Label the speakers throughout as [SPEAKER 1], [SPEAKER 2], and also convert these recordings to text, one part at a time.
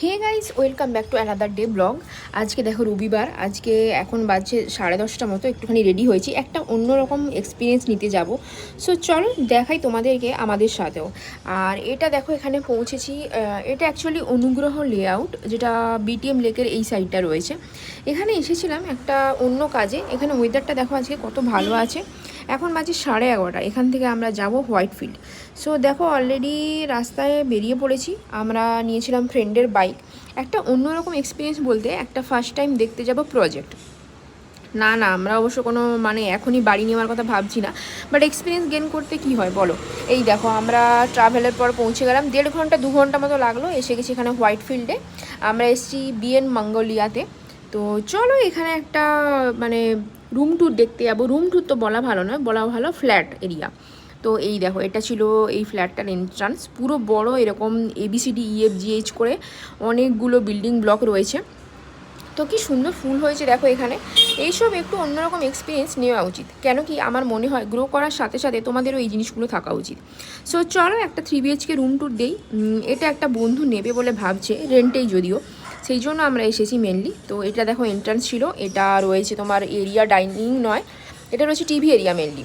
[SPEAKER 1] Hey guys, welcome back to another day vlog. আজকে দেখো রবিবার, আজকে এখন বাজছে 10:30 মতো, একটুখানি রেডি হয়েছি, একটা অন্যরকম এক্সপিরিয়েন্স নিতে যাব। সো চলো দেখাই তোমাদেরকে আমাদের সাথেও। আর এটা দেখো এখানে পৌঁছেছি, এটা অ্যাকচুয়ালি অনুগ্রহ লেআউট, যেটা বিটিএম লেকের এই সাইডটা রয়েছে। এখানে এসেছিলাম একটা অন্য কাজে। এখানে ওয়েদারটা দেখো আজকে কত ভালো আছে। এখন বাজে 11:30। এখান থেকে আমরা যাব হোয়াইট ফিল্ড। সো দেখো অলরেডি রাস্তায় বেরিয়ে পড়েছি। আমরা নিয়েছিলাম ফ্রেন্ডের বাইক। একটা অন্যরকম এক্সপিরিয়েন্স বলতে, একটা ফার্স্ট টাইম দেখতে যাব প্রজেক্ট। না না, আমরা অবশ্য কোনো এখনই বাড়ি নেওয়ার কথা ভাবছি না, বাট এক্সপিরিয়েন্স গেন করতে কি হয় বলো। এই দেখো আমরা ট্রাভেলের পর পৌঁছে গেলাম, 1.5 ঘন্টা 2 ঘন্টা মতো লাগলো, এসে গেছি এখানে হোয়াইট ফিল্ডে। আমরা এসেছি বিএন মঙ্গোলিয়াতে। তো চলো এখানে একটা রুম ট্যুর দেখতে যাবো। রুম ট্যুর তো বলা ভালো নয়, বলা ভালো ফ্ল্যাট এরিয়া। তো এই দেখো এটা ছিল এই ফ্ল্যাটটার এন্ট্রান্স, পুরো বড় এরকম ABCDEFGH করে অনেকগুলো বিল্ডিং ব্লক রয়েছে। তো কি সুন্দর ফুল হয়েছে দেখো এখানে। এইসব একটু অন্যরকম এক্সপিরিয়েন্স নেওয়া উচিত, কেন কি আমার মনে হয় গ্রো করার সাথে সাথে তোমাদেরও এই জিনিসগুলো থাকা উচিত। সো চলো একটা 3BHK রুম ট্যুর দেই। এটা একটা বন্ধু নেবে বলে ভাবছে, রেন্টেই যদিও, সেই জন্য আমরা এসেছি মেনলি। তো এটা দেখো এন্ট্রান্স ছিল, এটা রয়েছে তোমার এরিয়া, ডাইনিং নয়, এটা রয়েছে টিভি এরিয়া মেনলি।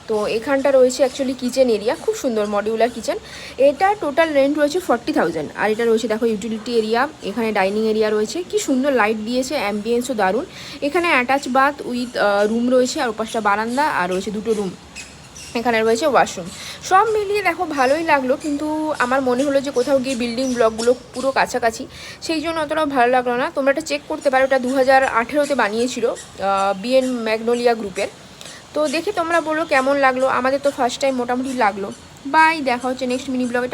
[SPEAKER 1] তো এখানটা রয়েছে অ্যাকচুয়ালি কিচেন এরিয়া, খুব সুন্দর মডিউলার কিচেন। এটা টোটাল রেন্ট রয়েছে 40,000। আর এটা রয়েছে দেখো ইউটিলিটি এরিয়া, এখানে ডাইনিং এরিয়া রয়েছে, কি সুন্দর লাইট দিয়েছে, অ্যাম্বিয়েন্সও দারুণ। এখানে অ্যাটাচ বাথ উইথ রুম রয়েছে, আর ওপাশটা বারান্দা, আর রয়েছে 2টো রুম। এখানে রয়েছে ওয়াশরুম। সব মিলিয়ে দেখো ভালোই লাগলো, কিন্তু আমার মনে হলো যে কোথাও গিয়ে বিল্ডিং ব্লকগুলো পুরো কাছাকাছি, সেই জন্য অতটাও ভালো লাগলো না। তোমরা এটা চেক করতে পারো, এটা 2018-তে বানিয়েছিল বিএন ম্যাগনোলিয়া গ্রুপের। তো দেখে তোমরা বলো কেমন লাগলো। আমাদের তো ফার্স্ট টাইম মোটামুটি লাগলো। বাই, দেখা হচ্ছে নেক্সট মিনি ব্লগে।